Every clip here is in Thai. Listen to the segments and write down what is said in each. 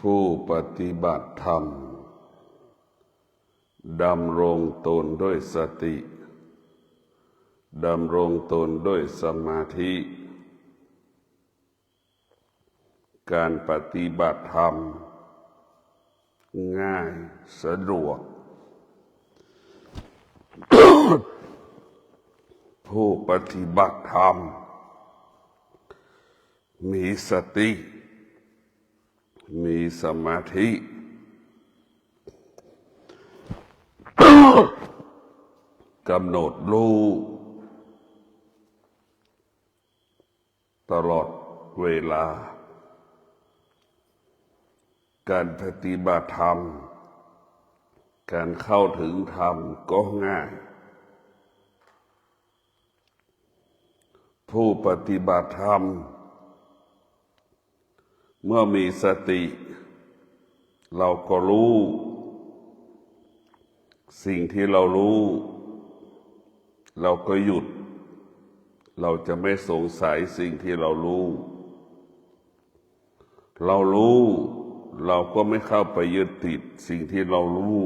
ผู้ปฏิบัติธรรมดำรงตนด้วยสติดำรงตนด้วยสมาธิการปฏิบัติธรรมง่ายสะดวก ผู้ปฏิบัติธรรมมีสติมีสมาธิกำหนดรู้ตลอดเวลาการปฏิบัติธรรมการเข้าถึงธรรมก็ง่ายผู้ปฏิบัติธรรมเมื่อมีสติเราก็รู้สิ่งที่เรารู้เราก็หยุดเราจะไม่สงสัยสิ่งที่เรารู้เรารู้เราก็ไม่เข้าไปยึดติดสิ่งที่เรารู้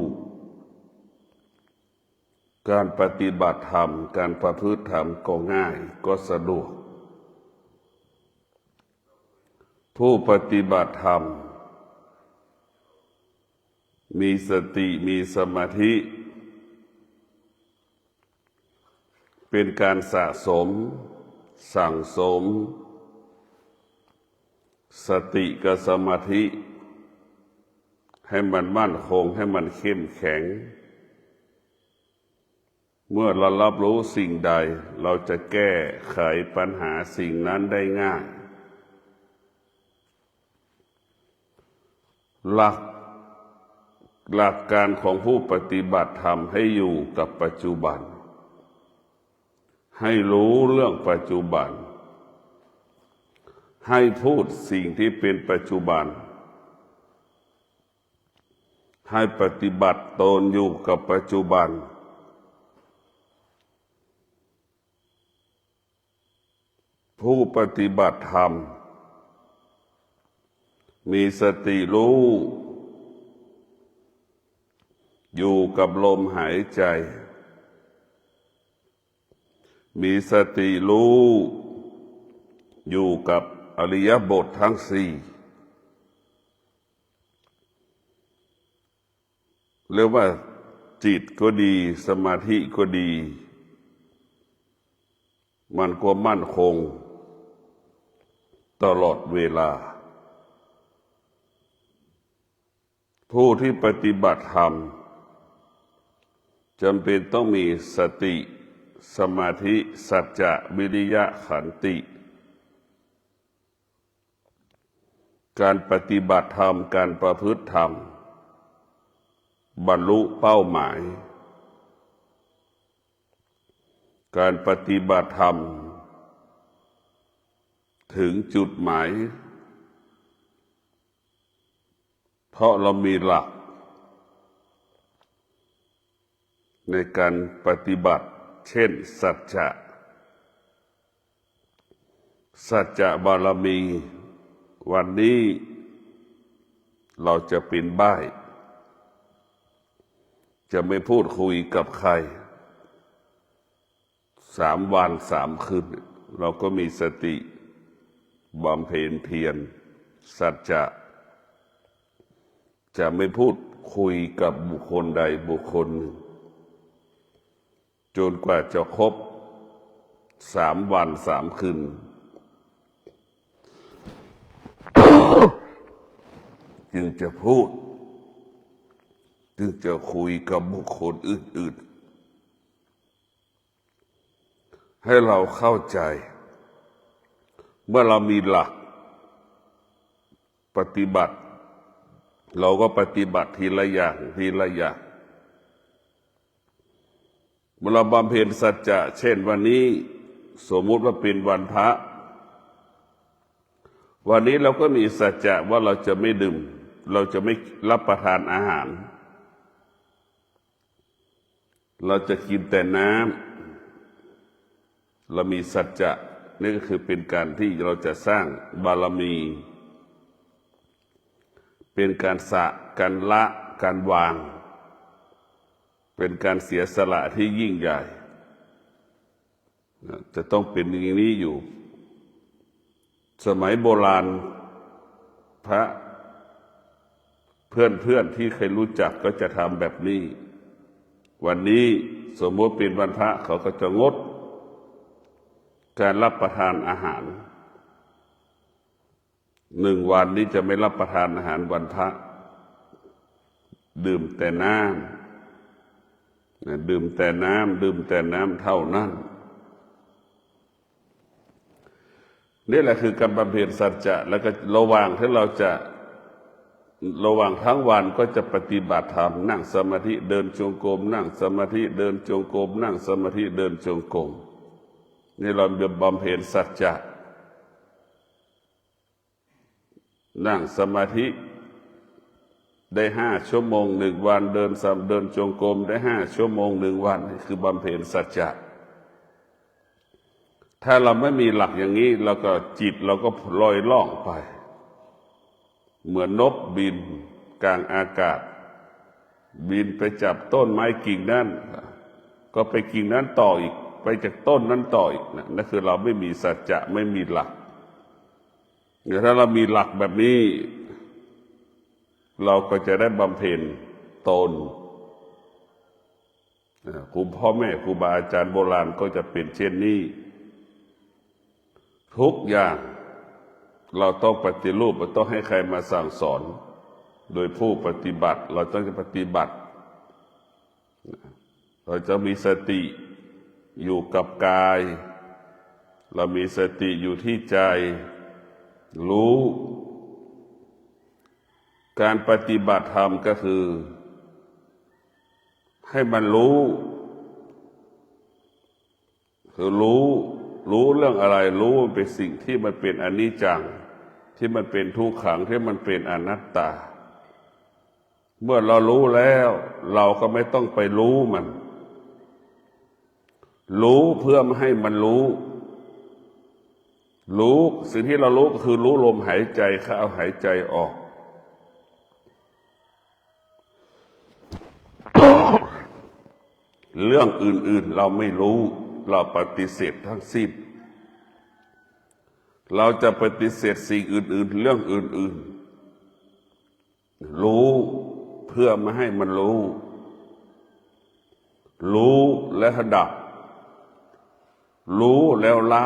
การปฏิบัติธรรมการประพฤติธรรมก็ง่ายก็สะดวกผู้ปฏิบัติธรรมมีสติมีสมาธิเป็นการสะสมสั่งสมสติกับสมาธิให้มันมั่นคงให้มันเข้มแข็งเมื่อเรารับรู้สิ่งใดเราจะแก้ไขปัญหาสิ่งนั้นได้ง่ายหลักการของผู้ปฏิบัติธรรมให้อยู่กับปัจจุบันให้รู้เรื่องปัจจุบันให้พูดสิ่งที่เป็นปัจจุบันให้ปฏิบัติตนอยู่กับปัจจุบันผู้ปฏิบัติธรรมมีสติรู้อยู่กับลมหายใจมีสติรู้อยู่กับอริยบททั้งสี่เรียกว่าจิตก็ดีสมาธิก็ดีมันก็มั่นคงตลอดเวลาผู้ที่ปฏิบัติธรรมจำเป็นต้องมีสติสมาธิสัจจะวิริยะขันติการปฏิบัติธรรมการประพฤติธรรมบรรลุเป้าหมายการปฏิบัติธรรมถึงจุดหมายเพราะเรามีหลักในการปฏิบัติเช่นสัจจะบารมีวันนี้เราจะเป็นบ้ายจะไม่พูดคุยกับใคร3 วัน 3 คืนเราก็มีสติบำเพ็ญเพียรสัจจะไม่พูดคุยกับบุคคลใดบุคคลหนึ่งจนกว่าจะครบ3 วัน 3 คืนจึงจะพูดจึงจะคุยกับบุคคลอื่นๆให้เราเข้าใจเมื่อเรามีหลักปฏิบัติเราก็ปฏิบัติทีละอย่างทีละอย่างเมื่อเราบำเพ็ญสัจจะเช่นวันนี้สมมุติว่าเป็นวันพระวันนี้เราก็มีสัจจะว่าเราจะไม่ดื่มเราจะไม่รับประทานอาหารเราจะกินแต่น้ำเรามีสัจจะนี่ก็คือเป็นการที่เราจะสร้างบารมี เ เป็นการสะการละการวางเป็นการเสียสละที่ยิ่งใหญ่จะต้องเป็นอย่างนี้อยู่สมัยโบราณพระเพื่อนที่เคยรู้จักก็จะทำแบบนี้วันนี้สมมติเป็นวันพระเขาก็จะงดการรับประทานอาหาร1 วันนี้จะไม่รับประทานอาหารวันพระดื่มแต่น้ำดื่มแต่น้ำเท่านั้นนี่แหละคือการบำเพ็ญสัจจะแล้วก็ระหว่างที่เราจะระหว่างทั้งวันก็จะปฏิบัติธรรมนั่งสมาธิเดินจงกรมนั่งสมาธิเดินจงกรมนั่งสมาธิเดินจงกรมนี่เราบำเพ็ญสัจจะนั่งสมาธิได้5 ชั่วโมง1 วันเดินจงกรมได้5 ชั่วโมง1 วันคือบำเพ็ญสัจจะถ้าเราไม่มีหลักอย่างนี้เราก็จิตเราก็ลอยล่องไปเหมือนนกบินกลางอากาศบินไปจับต้นไม้กิ่งนั้นก็ไปกิ่งนั้นต่ออีกไปจากต้นนั้นต่ออีกนั่นคือเราไม่มีสัจจะไม่มีหลักถ้าเรามีหลักแบบนี้เราก็จะได้บำเพ็ญตนครูพ่อแม่ครูบาอาจารย์โบราณก็จะเป็นเช่นนี้ทุกอย่างเราต้องปฏิรูปเราต้องให้ใครมาสั่งสอนโดยผู้ปฏิบัติเราต้องปฏิบัติเราจะมีสติอยู่กับกายเรามีสติอยู่ที่ใจรู้การปฏิบัติธรรมก็คือให้มันรู้คือรู้เรื่องอะไรรู้มันเป็นสิ่งที่มันเป็นอนิจจังที่มันเป็นทุกขังที่มันเป็นอนัตตาเมื่อเรารู้แล้วเราก็ไม่ต้องไปรู้มันรู้เพื่อไม่ให้มันรู้สิ่งที่เรารู้ก็คือรู้ลมหายใจเข้าหายใจออกเรื่องอื่นๆเราไม่รู้เราปฏิเสธทั้งสิ้นเราจะปฏิเสธสิ่งอื่นๆเรื่องอื่นๆรู้เพื่อไม่ให้มันรู้และดับรู้แล้วละ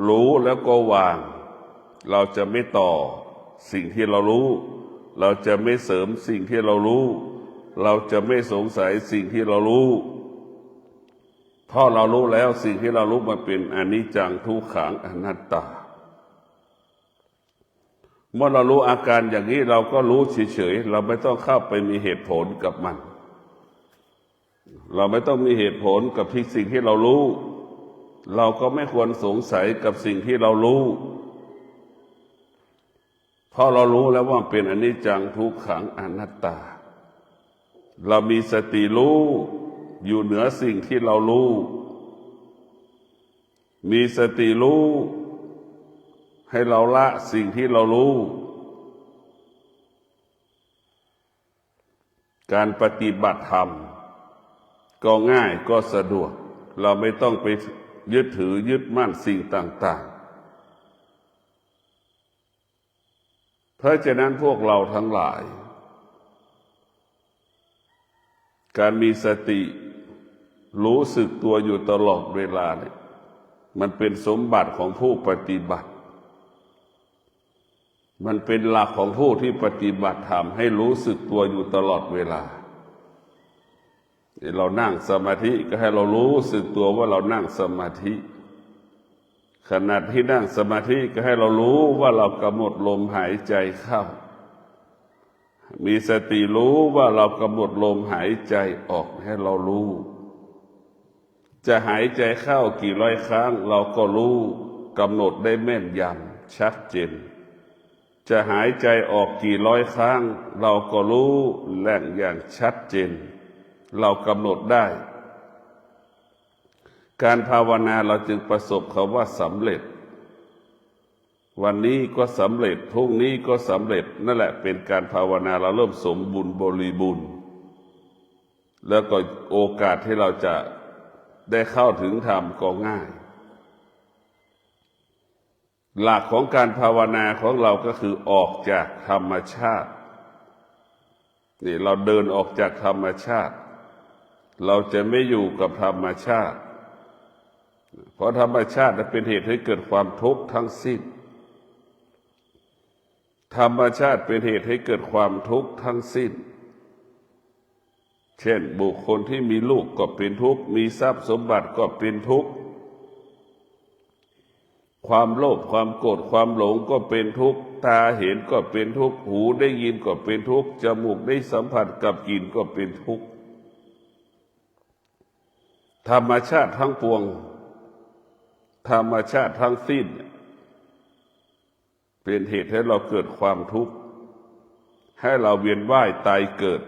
รู้แล้วก็วางเราจะไม่ต่อสิ่งที่เรารู้เราจะไม่เสริมสิ่งที่เรารู้เราจะไม่สงสัยสิ่งที่เรารู้เพราะเรารู้แล้วสิ่งที่เรารู้มันเป็นอนิจจังทุกขังอนัตตาเมื่อเรารู้อาการอย่างนี้เราก็รู้เฉยๆเราไม่ต้องเข้าไปมีเหตุผลกับมันเราไม่ต้องมีเหตุผลกับสิ่งที่เรารู้เราก็ไม่ควรสงสัยกับสิ่งที่เรารู้เพราะเรารู้แล้วว่าเป็นอนิจจังทุกขังอนัตตาเรามีสติรู้อยู่เหนือสิ่งที่เรารู้มีสติรู้ให้เราละสิ่งที่เรารู้การปฏิบัติธรรมก็ง่ายก็สะดวกเราไม่ต้องไปยึดถือยึดมั่นสิ่งต่างๆเพราะฉะนั้นพวกเราทั้งหลายการมีสติรู้สึกตัวอยู่ตลอดเวลาเนี่ยมันเป็นสมบัติของผู้ปฏิบัติมันเป็นหลักของผู้ที่ปฏิบัติธรรมให้รู้สึกตัวอยู่ตลอดเวลาเรานั่งสมาธิก็ให้เรารู้สึกตัวว่าเรานั่งสมาธิขณะที่นั่งสมาธิก็ให้เรารู้ว่าเรากำหนดลมหายใจเข้ามีสติรู้ว่าเรากำหนดลมหายใจออกให้เรารู้จะหายใจเข้ากี่ร้อยครั้งเราก็รู้กำหนดได้แม่นยำชัดเจนจะหายใจออกกี่ร้อยครั้งเราก็รู้แหล่งอย่างชัดเจนเรากำหนดได้การภาวนาเราจึงประสบคำว่าสำเร็จ วันนี้ก็สำเร็จพรุ่งนี้ก็สำเร็จนั่นแหละเป็นการภาวนาเราเริ่มสมบูรณ์บริบูรณ์แล้วก็โอกาสที่เราจะได้เข้าถึงธรรมก็ง่ายหลักของการภาวนาของเราก็คือออกจากธรรมชาตินี่เราเดินออกจากธรรมชาติเราจะไม่อยู่กับธรรมชาติเพราะธรรมชาติเป็นเหตุให้เกิดความทุกข์ทั้งสิ้นธรรมชาติเป็นเหตุให้เกิดความทุกข์ทั้งสิ้นเช่นบุคคลที่มีลูกก็เป็นทุกข์มีทรัพย์สมบัติก็เป็นทุกข์ความโลภความโกรธความหลงก็เป็นทุกข์ตาเห็นก็เป็นทุกข์หูได้ยินก็เป็นทุกข์จมูกได้สัมผัสกับกลิ่นก็เป็นทุกข์ธรรมชาติทั้งปวงธรรมชาติทั้งสิ้นเป็นเหตุให้เราเกิดความทุกข์ให้เราเวียนว่ายตายเกิด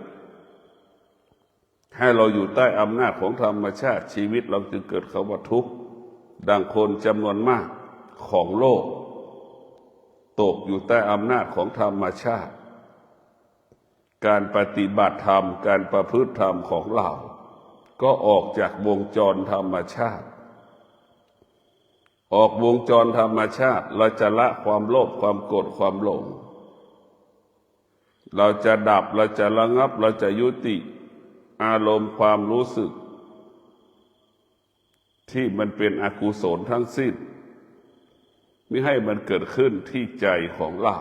ให้เราอยู่ใต้อำนาจของธรรมชาติชีวิตเราจึงเกิดคำว่าทุกข์ดังคนจำนวนมากของโลกตกอยู่ใต้อำนาจของธรรมชาติการปฏิบัติธรรมการประพฤติธรรมของเราก็ออกจากวงจรธรรมชาติออกวงจรธรรมชาติเราจะละความโลภความโกรธความหลงเราจะดับเราจะระงับเราจะยุติอารมณ์ความรู้สึกที่มันเป็นอกุศลทั้งสิ้นไม่ให้มันเกิดขึ้นที่ใจของเรา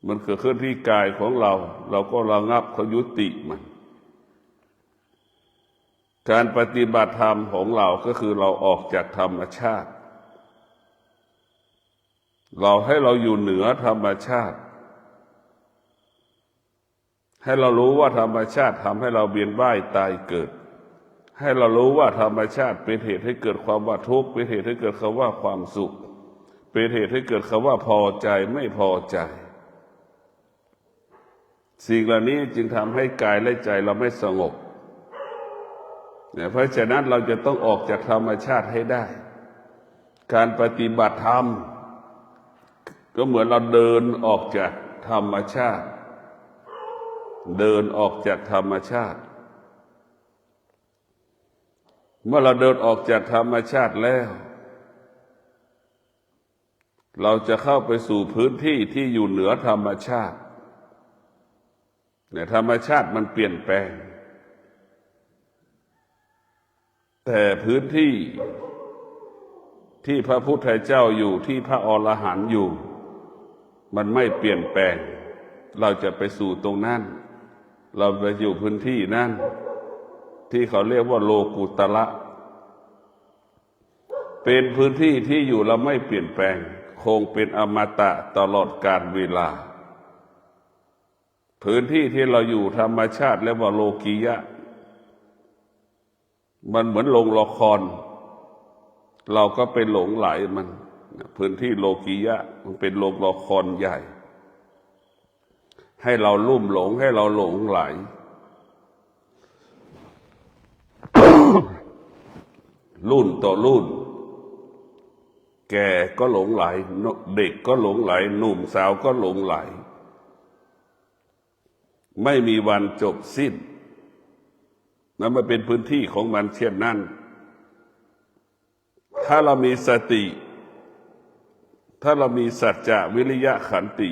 มันเกิดขึ้นที่กายของเราเราก็ระงับเขายุติมันการปฏิบัติธรรมของเราก็คือเราออกจากธรรมชาติเราให้เราอยู่เหนือธรรมชาติให้เรารู้ว่าธรรมชาติทำให้เราเวียนว่ายตายเกิดให้เรารู้ว่าธรรมชาติเป็นเหตุให้เกิดความว่าทุกข์เป็นเหตุให้เกิดคำว่าความสุขเป็นเหตุให้เกิดคำว่าพอใจไม่พอใจสิ่งเหล่านี้จึงทำให้กายและใจเราไม่สงบเพราะฉะนั้นเราจะต้องออกจากธรรมชาติให้ได้การปฏิบัติธรรมก็เหมือนเราเดินออกจากธรรมชาติเดินออกจากธรรมชาติเมื่อเราเดินออกจากธรรมชาติแล้วเราจะเข้าไปสู่พื้นที่ที่อยู่เหนือธรรมชาติแต่ธรรมชาติมันเปลี่ยนแปลงแต่พื้นที่ที่พระพุทธเจ้าอยู่ที่พระอรหันต์อยู่มันไม่เปลี่ยนแปลงเราจะไปสู่ตรงนั้นเราไปอยู่พื้นที่นั้นที่เขาเรียกว่าโลกุตระเป็นพื้นที่ที่อยู่เราไม่เปลี่ยนแปลงคงเป็นอมตะตลอดกาลเวลาพื้นที่ที่เราอยู่ธรรมชาติเรียกว่าโลกียะมันเหมือนโรงละครเราก็ไปหลงไหลมันพื้นที่โลกียะมันเป็นโรงละครใหญ่ให้เราลุ่มหลงให้เราหลงไหล รุ่นต่อรุ่นแก่ก็หลงไหลเด็กก็หลงไหลหนุ่มสาวก็หลงไหลไม่มีวันจบสิ้นนั่นมันเป็นพื้นที่ของมันเช่นนั้นถ้าเรามีสติถ้าเรามีสัจจะวิริยะขันติ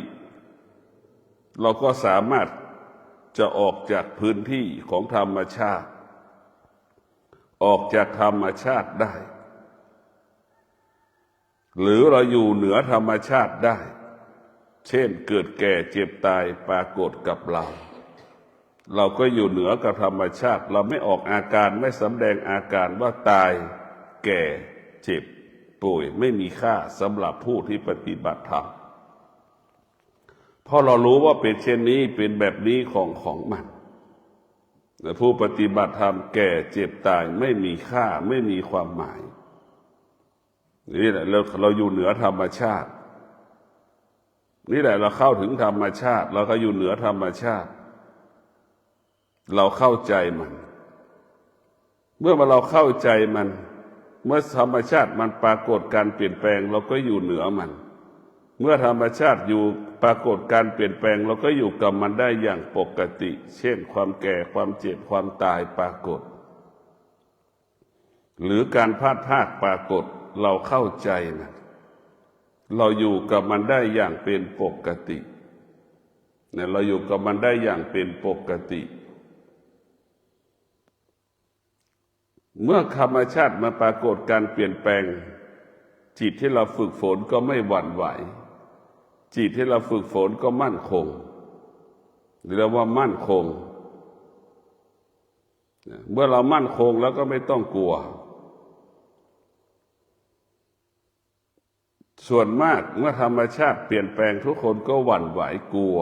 เราก็สามารถจะออกจากพื้นที่ของธรรมชาติออกจากธรรมชาติได้หรือเราอยู่เหนือธรรมชาติได้เช่นเกิดแก่เจ็บตายปรากฏกับเราก็อยู่เหนือกับธรรมชาติเราไม่ออกอาการไม่สำแดงอาการว่าตายแก่เจ็บป่วยไม่มีค่าสำหรับผู้ที่ปฏิบัติธรรมเพราะเรารู้ว่าเป็นเช่นนี้เป็นแบบนี้ของมันแต่ผู้ปฏิบัติธรรมแก่เจ็บตายไม่มีค่าไม่มีความหมายนี่แหละเราอยู่เหนือธรรมชาตินี่แหละเราเข้าถึงธรรมชาติเราก็อยู่เหนือธรรมชาติเราเข้าใจมันเมื่อเราเข้าใจมัน เมื่อธรรมชาติมันปรากฏการเปลี่ยนแปลงเราก็อยู่เหนือมันเมื่อธรรมชาติอยู่ปรากฏการเปลี่ยนแปลงเราก็อยู่กับมันได้อย่างปกติ เช่นความแก่ความเจ็บความตายปรากฏหรือการพลาดพลาดปรากฏเราเข้าใจนะเราอยู่กับมันได้อย่างเป็นปกติเนี่ยเราอยู่กับมันได้อย่างเป็นปกติเมื่อธรรมชาติมาปรากฏการเปลี่ยนแปลงจิตที่เราฝึกฝนก็ไม่หวั่นไหวจิตที่เราฝึกฝนก็มั่นคงหรือว่ามั่นคงเมื่อเรามั่นคงแล้วก็ไม่ต้องกลัวส่วนมากเมื่อธรรมชาติเปลี่ยนแปลงทุกคนก็หวั่นไหวกลัว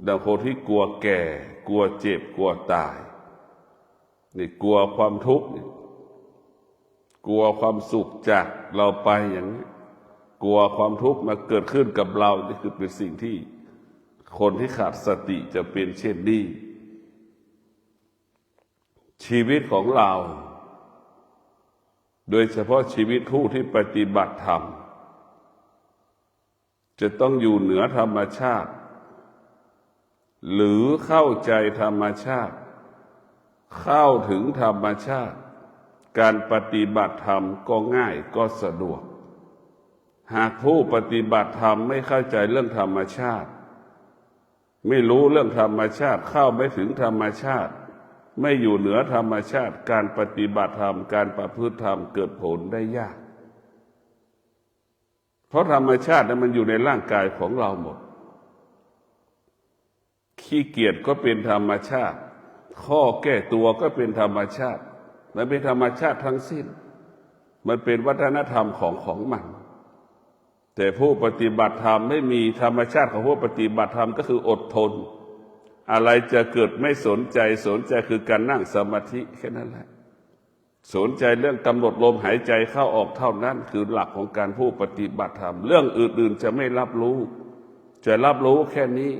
ดังคนที่กลัวแก่กลัวเจ็บกลัวตายนี่กลัวความทุกข์กลัวความสุขจากเราไปอย่างนี้กลัวความทุกข์มาเกิดขึ้นกับเรานี่คือเป็นสิ่งที่คนที่ขาดสติจะเป็นเช่นนี้ชีวิตของเราโดยเฉพาะชีวิตผู้ที่ปฏิบัติธรรมจะต้องอยู่เหนือธรรมชาติหรือเข้าใจธรรมชาติเข้าถึงธรรมชาติการปฏิบัติธรรมก็ง่ายก็สะดวกหากผู้ปฏิบัติธรรมไม่เข้าใจเรื่องธรรมชาติไม่รู้เรื่องธรรมชาติเข้าไม่ถึงธรรมชาติไม่อยู่เหนือธรรมชาติการปฏิบัติธรรมการประพฤติธรรมเกิดผลได้ยากเพราะธรรมชาตินั้นมันอยู่ในร่างกายของเราหมดขี้เกียจก็เป็นธรรมชาติข้อแก้ตัวก็เป็นธรรมชาติมันเป็นธรรมชาติทั้งสิ้นมันเป็นวัฒนธรรมของมันแต่ผู้ปฏิบัติธรรมไม่มีธรรมชาติของผู้ปฏิบัติธรรมก็คืออดทนอะไรจะเกิดไม่สนใจคือการนั่งสมาธิแค่นั้นแหละสนใจเรื่องกำหนดลมหายใจเข้าออกเท่านั้นคือหลักของการผู้ปฏิบัติธรรมเรื่องอื่นๆจะไม่รับรู้จะรับรู้แค่นี้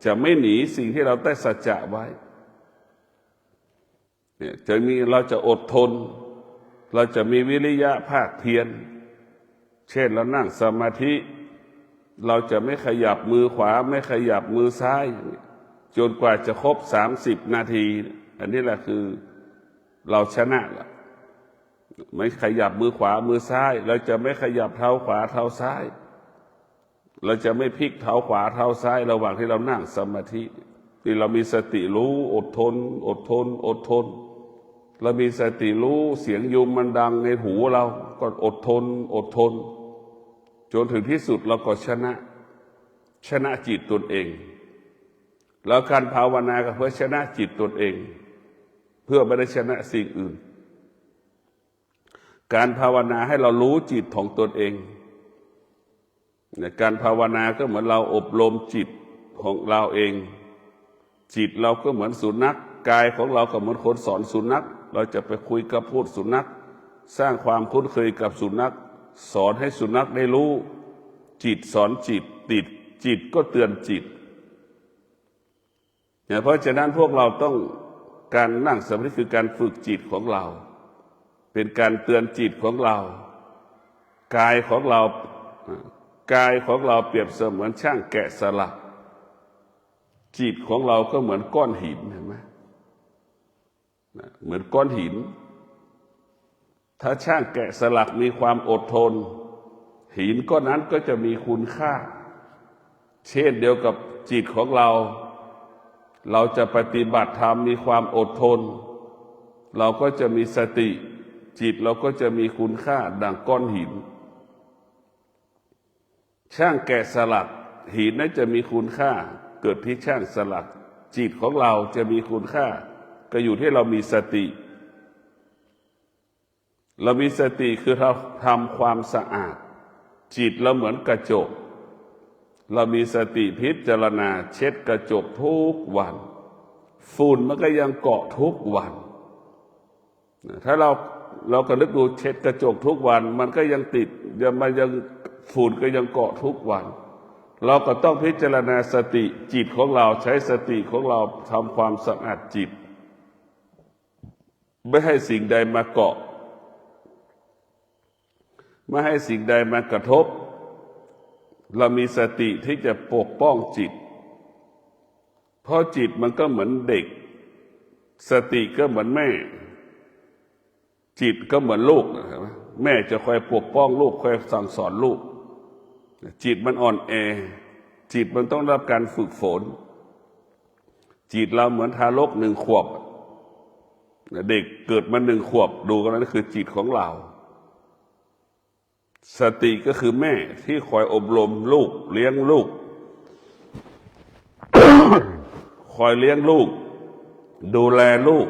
จะไม่หนีสิ่งที่เราได้สัจจะไว้เนี่ยเราจะอดทนเราจะมีวิริยะภาคเพียรเช่นเรานั่งสมาธิเราจะไม่ขยับมือขวาไม่ขยับมือซ้ายจนกว่าจะครบ30 นาทีอันนี้แหละคือเราชนะละไม่ขยับมือขวามือซ้ายเราจะไม่ขยับเท้าขวาเท้าซ้ายเราจะไม่พลิกเท้าขวาเท้าซ้ายระหว่างที่เรานั่งสมาธิที่เรามีสติรู้อดทนเรามีสติรู้เสียงยุงมันดังในหูเราก็อดทนจนถึงที่สุดเราก็ชนะจิตตนเองแล้วการภาวนาก็เพื่อชนะจิตตนเองเพื่อไม่ได้ชนะสิ่งอื่นการภาวนาให้เรารู้จิตของตนเองการภาวนาก็เหมือนเราอบรมจิตของเราเองจิตเราก็เหมือนสุนัขกายของเราก็เหมือนคนสอนสุนัขเราจะไปคุยกับพูดสุนัขสร้างความคุ้นเคยกับสุนัขสอนให้สุนัขได้รู้จิตสอนจิตติดจิตก็เตือนจิตเพราะฉะนั้นพวกเราต้องการนั่งสมาธิคือการฝึกจิตของเราเป็นการเตือนจิตของเรากายของเราเปรียบเสมือนช่างแกะสลักจิตของเราก็เหมือนก้อนหินเห็นไหมเหมือนก้อนหินถ้าช่างแกะสลักมีความอดทนหินก้อนนั้นก็จะมีคุณค่าเช่นเดียวกับจิตของเราจะปฏิบัติธรรมมีความอดทนเราก็จะมีสติจิตเราก็จะมีคุณค่าดังก้อนหินช่างแกะสลักหินนั้นจะมีคุณค่าเกิดที่ช่างสลักจิตของเราจะมีคุณค่าก็อยู่ที่เรามีสติเรามีสติคือเราทำความสะอาดจิตเราเหมือนกระจกเรามีสติพิจารณาเช็ดกระจกทุกวันฝุ่นมันก็ยังเกาะทุกวันถ้าเราก็นึกดูเช็ดกระจกทุกวันมันก็ยังติดมันยังฝุ่นก็ยังเกาะทุกวันเราก็ต้องพิจารณาสติจิตของเราใช้สติของเราทำความสะอาดจิตไม่ให้สิ่งใดมาเกาะ ไม่ให้สิ่งใดมากระทบเรามีสติที่จะปกป้องจิตเพราะจิตมันก็เหมือนเด็กสติก็เหมือนแม่จิตก็เหมือนลูกนะครับแม่จะคอยปกป้องลูกคอยสั่งสอนลูกจิตมันอ่อนแอจิตมันต้องรับการฝึกฝนจิตเราเหมือนทารก1 ขวบเด็กเกิดมา1 ขวบดูกันนั่นคือจิตของเราสติก็คือแม่ที่คอยอบรมลูกเลี้ยงลูก คอยเลี้ยงลูกดูแลลูก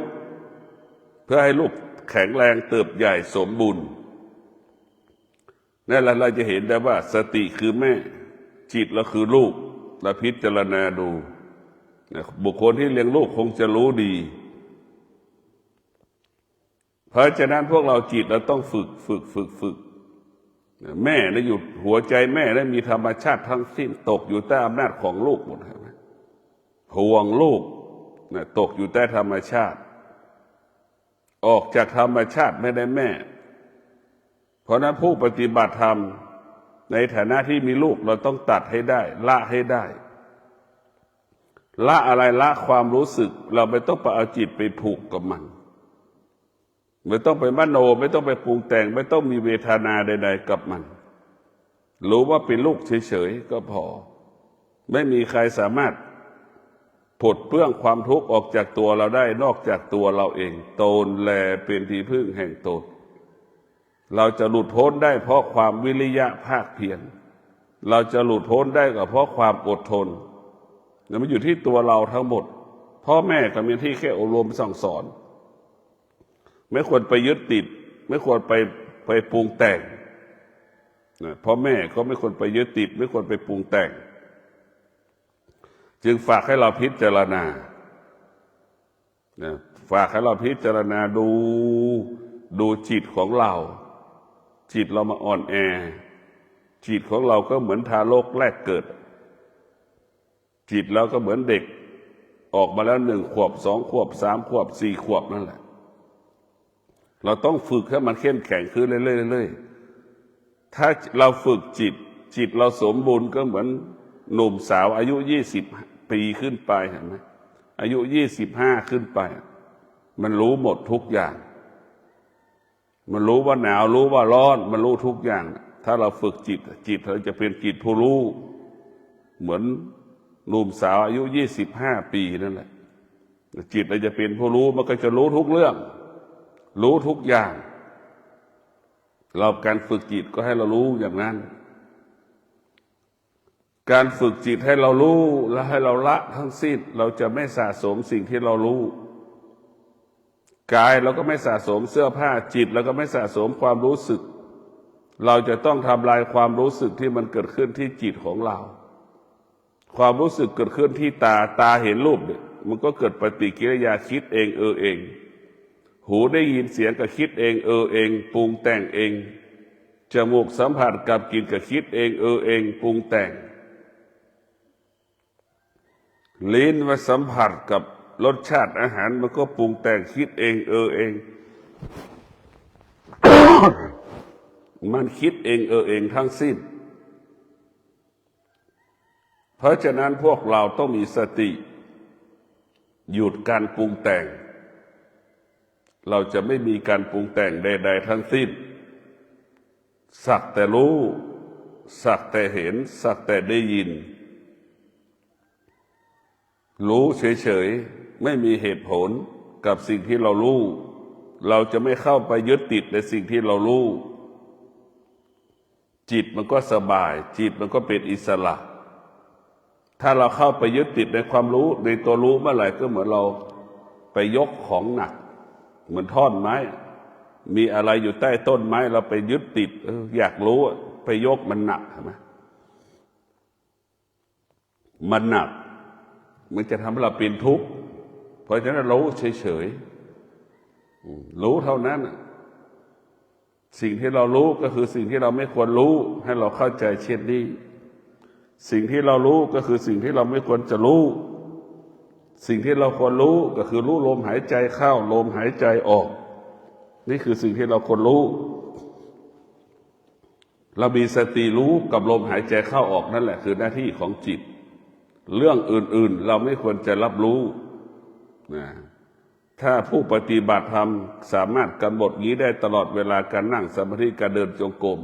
เพื่อให้ลูกแข็งแรงเติบใหญ่สมบูรณ์นั่นแหละเราจะเห็นได้ว่าสติคือแม่จิตเราคือลูกเราพิจารณาดูบุคคลที่เลี้ยงลูกคงจะรู้ดีเพราะฉะนั้นพวกเราจิตเราต้องฝึกแม่ได้อยู่หัวใจแม่ได้มีธรรมชาติทั้งสิ้นตกอยู่ใต้อำนาจของลูกหมดครับห่วงลูกตกอยู่ใต้ธรรมชาติออกจากธรรมชาติไม่ได้แม่เพราะนั้นผู้ปฏิบัติธรรมในฐานะที่มีลูกเราต้องตัดให้ได้ละให้ได้ละอะไรละความรู้สึกเราไม่ต้องไปเอาจิตไปผูกกับมันไม่ต้องไปมโนไม่ต้องไปปรุงแต่งไม่ต้องมีเวทนาใดๆกับมันรู้ว่าเป็นลูกเฉยๆก็พอไม่มีใครสามารถปลดเปลื้องความทุกข์ออกจากตัวเราได้นอกจากตัวเราเองตนแลเป็นที่พึ่งแห่งตนเราจะหลุดพ้นได้เพราะความวิริยะภาคเพียรเราจะหลุดพ้นได้ก็เพราะความอดทนมันอยู่ที่ตัวเราทั้งหมดพ่อแม่ก็มีที่แค่อบรมสั่งสอนไม่ควรไปยึดติดไม่ควรไปปรุงแต่งพ่อแม่ก็ไม่ควรไปยึดติดไม่ควรไปปรุงแต่งจึงฝากให้เราพิจารณาฝากให้เราพิจารณาดูจิตของเราจิตเรามาอ่อนแอจิตของเราก็เหมือนทารกแรกเกิดจิตเราก็เหมือนเด็กออกมาแล้ว1 ขวบ2 ขวบ3 ขวบ4 ขวบนั่นแหละเราต้องฝึกให้มันเข้มแข็งขึ้นเรื่อยๆถ้าเราฝึกจิตเราสมบูรณ์ก็เหมือนหนุ่มสาวอายุ20 ปีขึ้นไปเห็นไหมอายุ25ขึ้นไปมันรู้หมดทุกอย่างมันรู้ว่าหนาวรู้ว่าร้อนมันรู้ทุกอย่างถ้าเราฝึกจิตเราจะเป็นจิตผู้รู้เหมือนหนุ่มสาวอายุ25 ปีนั่นแหละจิตเราจะเป็นผู้รู้มันก็จะรู้ทุกเรื่องรู้ทุกอย่างเราการฝึกจิตก็ให้เรารู้อย่างนั้นการฝึกจิตให้เรารู้และให้เราละทั้งสิ้นเราจะไม่สะสมสิ่งที่เรารู้กายเราก็ไม่สะสมเสื้อผ้าจิตเราก็ไม่สะสมความรู้สึกเราจะต้องทำลายความรู้สึกที่มันเกิดขึ้นที่จิตของเราความรู้สึกเกิดขึ้นที่ตาเห็นรูปเนี่ยมันก็เกิดปฏิกิริยาคิดเองเองหูได้ยินเสียงก็คิดเองเองปรุงแต่งเองจมูกสัมผัสกับกลิ่นก็คิดเองเองปรุงแต่งลิ้นมาสัมผัสกับรสชาติอาหารมันก็ปรุงแต่งคิดเองเอง มันคิดเองเองทั้งสิ้นเพราะฉะนั้นพวกเราต้องมีสติหยุดการปรุงแต่งเราจะไม่มีการปรุงแต่งใดๆทั้งสิ้นสักแต่รู้สักแต่เห็นสักแต่ได้ยินรู้เฉยๆไม่มีเหตุผลกับสิ่งที่เรารู้เราจะไม่เข้าไปยึดติดในสิ่งที่เรารู้จิตมันก็สบายจิตมันก็เป็นอิสระถ้าเราเข้าไปยึดติดในความรู้ในตัวรู้เมื่อไหร่ก็เหมือนเราไปยกของหนักเหมือนท่อนไม้มีอะไรอยู่ใต้ต้นไม้เราไปยึดติดอยากรู้ไปยกมันหนักใช่ไหมมันหนักมันจะทำให้เราเป็นทุกข์เพราะฉะนั้นรู้เฉยๆรู้เท่านั้นสิ่งที่เรารู้ก็คือสิ่งที่เราไม่ควรรู้ให้เราเข้าใจเช่นนี้สิ่งที่เรารู้ก็คือสิ่งที่เราไม่ควรจะรู้สิ่งที่เราควรรู้ก็คือรู้ลมหายใจเข้าลมหายใจออกนี่คือสิ่งที่เราควรรู้ เรามีสติรู้กับลมหายใจเข้าออกนั่นแหละคือหน้าที่ของจิตเรื่องอื่นๆเราไม่ควรจะรับรู้นะถ้าผู้ปฏิบัติธรรมสามารถกำหนดนี้ได้ตลอดเวลาการนั่งสมาธิการเดินจงกรม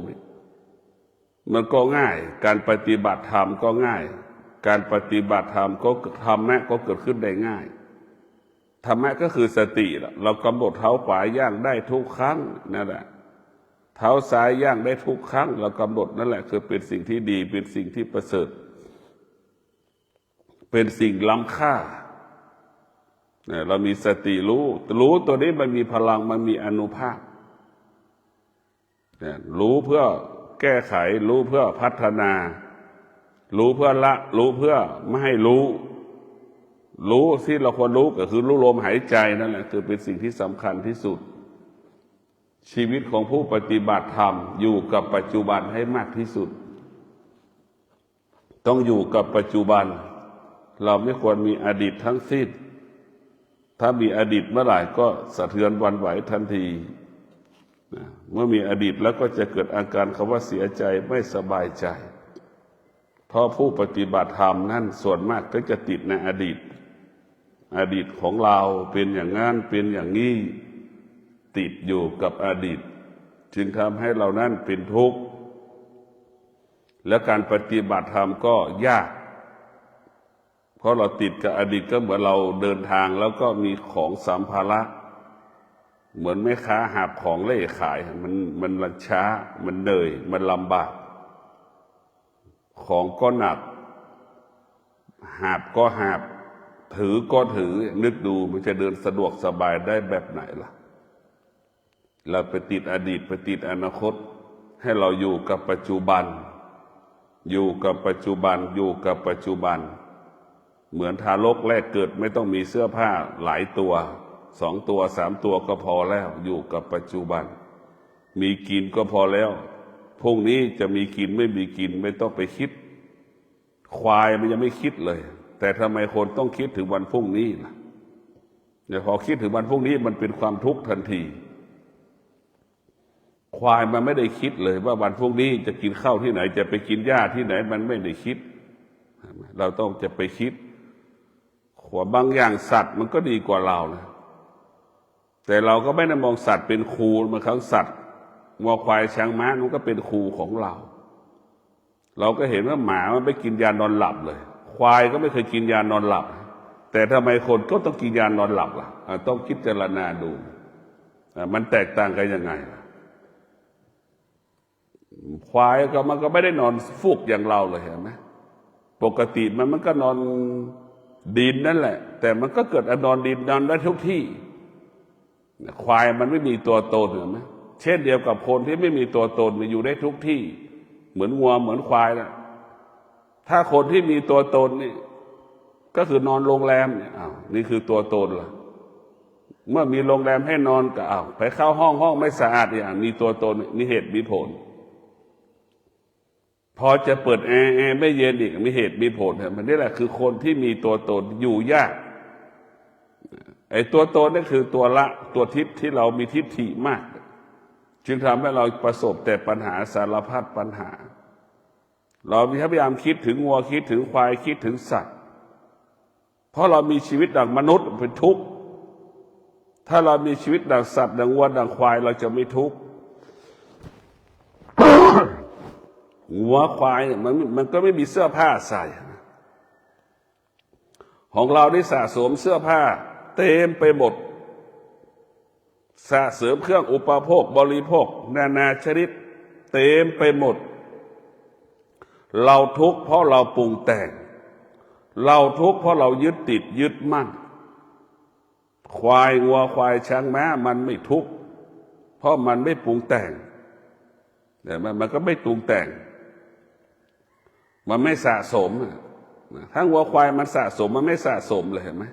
มันก็ง่ายการปฏิบัติธรรมก็ง่ายการปฏิบัติธรรมก็ธรรมะก็เกิดขึ้นได้ง่ายธรรมะก็คือสติเรากำหนดเท้าขวาย่างได้ทุกครั้งนั่นแหละเท้าซ้ายย่างได้ทุกครั้งเรากำหนดนั่นแหละคือเป็นสิ่งที่ดีเป็นสิ่งที่ประเสริฐเป็นสิ่งล้ำค่าเรามีสติรู้ตัวนี้มันมีพลังมันมีอานุภาพรู้เพื่อแก้ไขรู้เพื่อพัฒนารู้เพื่อละรู้เพื่อไม่ให้รู้ที่เราควรรู้ก็คือรู้ลมหายใจนั่นแหละคือเป็นสิ่งที่สำคัญที่สุดชีวิตของผู้ปฏิบัติธรรมอยู่กับปัจจุบันให้มากที่สุดต้องอยู่กับปัจจุบันเราไม่ควรมีอดีตทั้งสิ้นถ้ามีอดีตเมื่อไหร่ก็สะเทือนหวั่นไหวทันทีเมื่อมีอดีตแล้วก็จะเกิดอาการคำว่าเสียใจไม่สบายใจเพราะผู้ปฏิบัติธรรมนั่นส่วนมากก็จะติดในอดีตของเราเป็นอย่างนั้นเป็นอย่างนี้ติดอยู่กับอดีตจึงทำให้เรานั่นเป็นทุกข์และการปฏิบัติธรรมก็ยากเพราะเราติดกับอดีตก็เหมือนเราเดินทางแล้วก็มีของสัมภาระเหมือนแม่ค้าหาบของเล่ขายมันช้ามันเหนื่อยมันลำบากของก็หนักหาบก็หาบถือก็ถือนึกดูมันจะเดินสะดวกสบายได้แบบไหนล่ะเราไปติดอดีตไปติดอนาคตให้เราอยู่กับปัจจุบันอยู่กับปัจจุบันอยู่กับปัจจุบันเหมือนทารกแรกเกิดไม่ต้องมีเสื้อผ้าหลายตัว2 ตัว3 ตัวก็พอแล้วอยู่กับปัจจุบันมีกินก็พอแล้วพรุ่งนี้จะมีกินไม่มีกินไม่ต้องไปคิดควายมันยังไม่คิดเลยแต่ทำไมคนต้องคิดถึงวันพรุ่งนี้ล่ะเนี่ยพอคิดถึงวันพรุ่งนี้มันเป็นความทุกข์ทันทีควายมันไม่ได้คิดเลยว่าวันพรุ่งนี้จะกินข้าวที่ไหนจะไปกินหญ้าที่ไหนมันไม่ได้คิดเราต้องจะไปคิดบางอย่างสัตว์มันก็ดีกว่าเรานะแต่เราก็ไม่ได้มองสัตว์เป็นครูบางครั้งสัตว์วัวควายช้างม้ามันก็เป็นครูของเราก็เห็นว่าหมามันไม่กินยานอนหลับเลยควายก็ไม่เคยกินยานอนหลับแต่ทำไมคนก็ต้องกินยานอนหลับล่ะต้องคิดเจรณาดูมันแตกต่างกันยังไงควายมันก็ไม่ได้นอนฟูกอย่างเราเลยเห็นไหมปกติมันก็นอนดินนั่นแหละแต่มันก็เกิดนอนดินนอนได้ทุกที่ควายมันไม่มีตัวตนเห็นไหมเช่นเดียวกับคนที่ไม่มีตัวตนมันอยู่ได้ทุกที่เหมือนวัวเหมือนควายนะถ้าคนที่มีตัวตนนี่ก็คือนอนโรงแรมเนี่ยนี่คือตัวตนล่ะเมื่อมีโรงแรมให้นอนก็ไปเข้าห้องไม่สะอาดเนี่ยมีตัวตนมีเหตุมีผลพอจะเปิดแอร์ไม่เย็นอีกมีเหตุมีผลมันนี่แหละคือคนที่มีตัวตนอยู่ยากไอ้ตัวตนนี่คือตัวละตัวทิฏฐิที่เรามีทิฏฐิมากจึงทำให้เราประสบแต่ปัญหาสารพัดปัญหาเราพยายามคิดถึงวัวคิดถึงควายคิดถึงสัตว์เพราะเรามีชีวิตดังมนุษย์เป็นทุกข์ถ้าเรามีชีวิตดังสัตว์ดังวัวดังควายเราจะไม่ทุกข์วัวควายเนี่ยมันก็ไม่มีเสื้อผ้าใส่ของเราได้สะสมเสื้อผ้าเต็มไปหมดสะสมเครื่องอุปโภคบริโภคนานาชนิดเต็มไปหมดเราทุกข์เพราะเราปรุงแต่งเราทุกข์เพราะเรายึดติดยึดมั่นควายวัวควายช้างม้ามันไม่ทุกข์เพราะมันไม่ปรุงแต่งแต่มันก็ไม่ปรุงแต่งมันไม่สะสมทั้งวัวควายมันสะสมมันไม่สะสมเลยเห็นไหม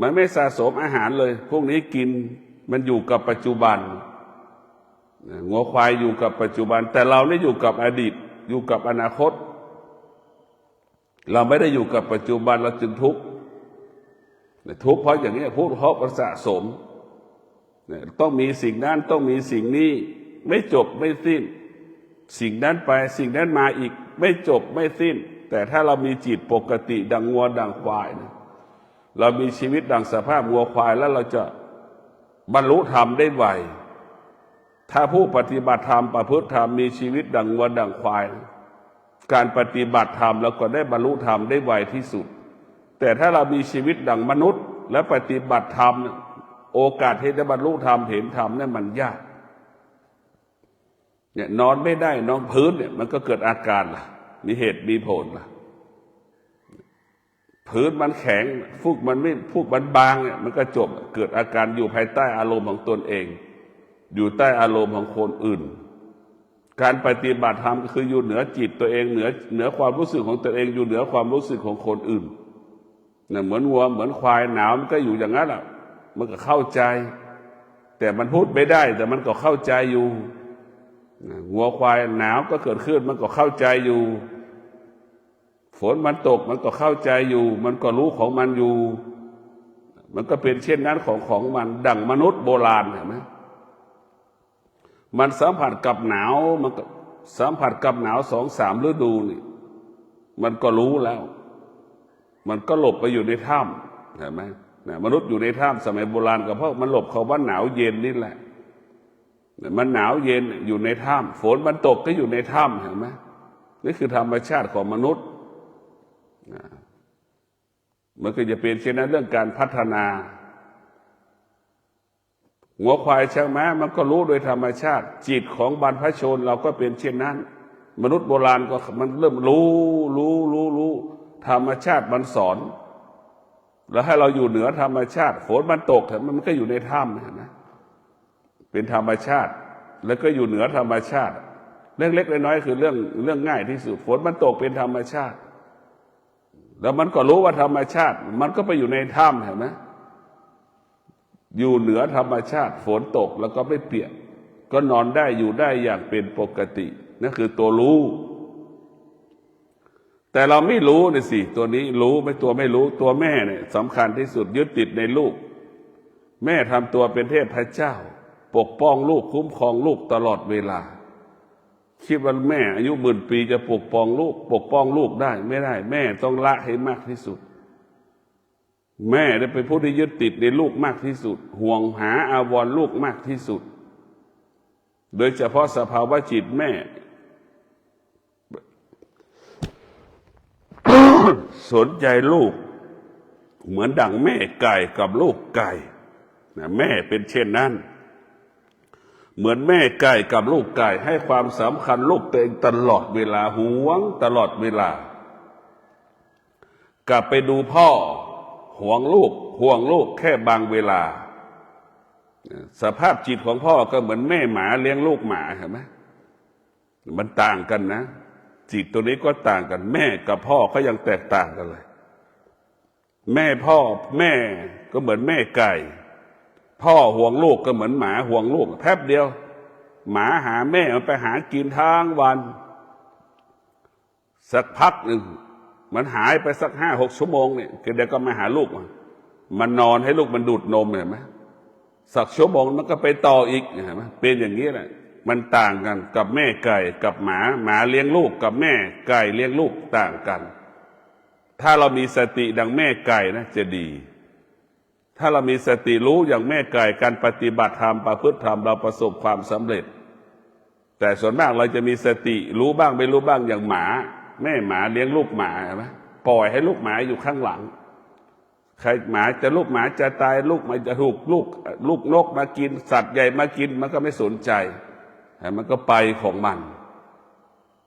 มันไม่สะสมอาหารเลยพวกนี้กินมันอยู่กับปัจจุบันวัวควายอยู่กับปัจจุบันแต่เราได้อยู่กับอดีตอยู่กับอนาคตเราไม่ได้อยู่กับปัจจุบันเราจึงทุกข์ทุกข์เพราะอย่างนี้พูดเพราะมันสะสมต้องมีสิ่งนั้นต้องมีสิ่งนี้ไม่จบไม่สิ้น สิ่งนั้นไปสิ่งนั้นมาอีกไม่จบไม่สิ้นแต่ถ้าเรามีจิตปกติดังงัวดังควายนะเรามีชีวิตดังสภาพงัวควายแล้วเราจะบรรลุธรรมได้ไวถ้าผู้ปฏิบัติธรรมประพฤติธรรมมีชีวิตดังงัวดังควายนะการปฏิบัติธรรมแล้วก็ได้บรรลุธรรมได้ไวที่สุดแต่ถ้าเรามีชีวิตดังมนุษย์และปฏิบัติธรรมโอกาสที่จะบรรลุธรรมเห็นธรรมเนี่ยมันยากเนี่ยนอนไม่ได้นอนพื้นเนี่ยมันก็เกิดอาการล่ะมีเหตุมีผลล่ะพื้นมันแข็งฟูกมันบางเนี่ยมันก็จบเกิดอาการอยู่ภายใต้อารมณ์ของตนเองอยู่ใต้อารมณ์ของคนอื่นการปฏิบัติธรรมก็คืออยู่เหนือจิตตัวเองเหนือความรู้สึกของตัวเองอยู่เหนือความรู้สึกของคนอื่นเนี่ยเหมือนวัวเหมือนควายหนาวมันก็อยู่อย่างนั้นแหละมันก็เข้าใจแต่มันพูดไม่ได้แต่มันก็เข้าใจอยู่วัวควายหนาวก็เกิดขึ้นมันก็เข้าใจอยู่ฝนมันตกมันก็เข้าใจอยู่มันก็รู้ของมันอยู่มันก็เป็นเช่นนั้นของมันดั่งมนุษย์โบราณเห็นไหมมันสัมผัสกับหนาวมันก็สัมผัสกับหนาว2-3 ฤดูนี่มันก็รู้แล้วมันก็หลบไปอยู่ในถ้ำเห็นไหมมนุษย์อยู่ในถ้ำสมัยโบราณก็เพราะมันหลบเขาว่าหนาวเย็นนี่แหละมันหนาวเย็นอยู่ในถ้ำฝนมันตกก็อยู่ในถ้ำเห็นไหมนี่คือธรรมชาติของมนุษย์มันก็จะเป็นเช่นนั้นเรื่องการพัฒนางัวควายช้างม้ามันก็รู้โดยธรรมชาติจิตของบรรพชนเราก็เป็นเช่นนั้นมนุษย์โบราณก็มันเริ่มรู้ธรรมชาติมันสอนแล้วให้เราอยู่เหนือธรรมชาติฝนมันตกแต่มันก็อยู่ในถ้ำนะเป็นธรรมชาติแล้วก็อยู่เหนือธรรมชาติเรื่องเล็กน้อยคือเรื่องง่ายที่สุดฝนมันตกเป็นธรรมชาติแล้วมันก็รู้ว่าธรรมชาติมันก็ไปอยู่ในถ้ำเห็นไหมอยู่เหนือธรรมชาติฝนตกแล้วก็ไม่เปียกก็นอนได้อยู่ได้อย่างเป็นปกตินั่นคือตัวรู้แต่เราไม่รู้นี่สิตัวนี้รู้ไม่ตัวไม่รู้ตัวแม่เนี่ยสำคัญที่สุดยึดติดในลูกแม่ทำตัวเป็นเทพเจ้าปกป้องลูกคุ้มครองลูกตลอดเวลาคิดว่าแม่อายุ10,000 ปีจะปกป้องลูกได้ไม่ได้แม่ต้องละให้มากที่สุดแม่ได้เป็นผู้ที่ยึดติดในลูกมากที่สุดห่วงหาอาวรณ์ลูกมากที่สุดโดยเฉพาะสภาวะจิตแม่ สนใจลูกเหมือนดั่งแม่ไก่กับลูกไก่แม่เป็นเช่นนั้นเหมือนแม่ไก่กับลูกไก่ให้ความสำคัญลูกตัวเองตลอดเวลาหวงตลอดเวลากลับไปดูพ่อห่วงลูกแค่บางเวลาสภาพจิตของพ่อก็เหมือนแม่หมาเลี้ยงลูกหมาเห็นไหมมันต่างกันนะจิตตัวนี้ก็ต่างกันแม่กับพ่อก็ยังแตกต่างกันเลยแม่ก็เหมือนแม่ไก่พ่อห่วงลูกก็เหมือนหมาห่วงลูกแป๊บเดียวหมาหาแม่มันไปหากินทั้งวันสักพักหนึ่งมันหายไปสัก5-6 ชั่วโมงเนี่ยเดี๋ยวก็มาหาลูกมันนอนให้ลูกมันดูดนมเห็นไหมสักชั่วโมงมันก็ไปต่ออีกเห็นไหมเป็นอย่างนี้แหละมันต่างกันกับแม่ไก่กับหมาเลี้ยงลูกกับแม่ไก่เลี้ยงลูกต่างกันถ้าเรามีสติดังแม่ไก่นะจะดีถ้าเรามีสติรู้อย่างแม่ไก่การปฏิบัติธรรมประพฤติธรรมเราประสบความสำเร็จแต่ส่วนมากเราจะมีสติรู้บ้างไม่รู้บ้างอย่างแม่หมาเลี้ยงลูกหมาใช่ไหมปล่อยให้ลูกหมาอยู่ข้างหลังใครลูกหมาจะตายลูกมันจะถูกลูกนกมากินสัตว์ใหญ่มากินมันก็ไม่สนใจมันก็ไปของมัน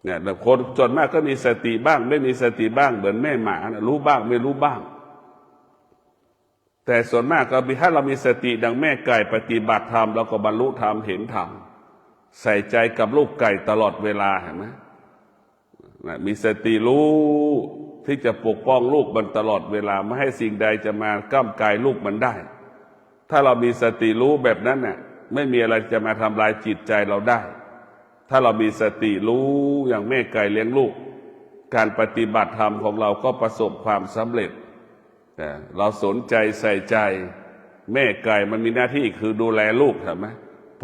เนี่ยแต่คนส่วนมากก็มีสติบ้างไม่มีสติบ้างเหมือนแม่หมารู้บ้างไม่รู้บ้างแต่ส่วนมากก็ถ้าเรามีสติดังแม่ไก่ปฏิบัติธรรมเราก็บรรลุธรรมเห็นธรรมใส่ใจกับลูกไก่ตลอดเวลาเห็นไหมมีสติรู้ที่จะปกป้องลูกมันตลอดเวลาไม่ให้สิ่งใดจะมาก้ำกายลูกมันได้ถ้าเรามีสติรู้แบบนั้นน่ะไม่มีอะไรจะมาทำลายจิตใจเราได้ถ้าเรามีสติรู้อย่างแม่ไก่เลี้ยงลูกการปฏิบัติธรรมของเราก็ประสบความสำเร็จเราสนใจใส่ใจแม่ไก่มันมีหน้าที่คือดูแลลูกใช่ไหม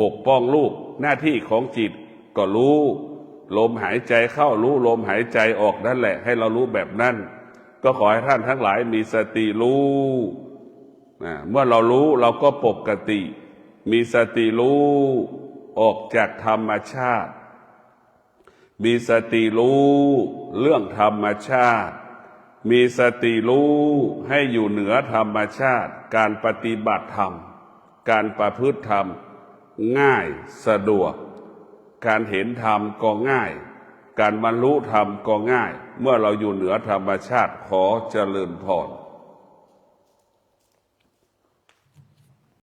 ปกป้องลูกหน้าที่ของจิตก็รู้ ลมหายใจเข้ารู้ลมหายใจออกนั่นแหละให้เรารู้แบบนั้นก็ขอให้ท่านทั้งหลายมีสติรู้เมื่อเรารู้เราก็ปกติมีสติรู้ออกจากธรรมชาติมีสติรู้เรื่องธรรมชาติมีสติรู้ให้อยู่เหนือธรรมชาติการปฏิบัติธรรมการประพฤติธรรมง่ายสะดวกการเห็นธรรมก็ง่ายการบรรลุธรรมก็ง่ายเมื่อเราอยู่เหนือธรรมชาติขอเจริญพร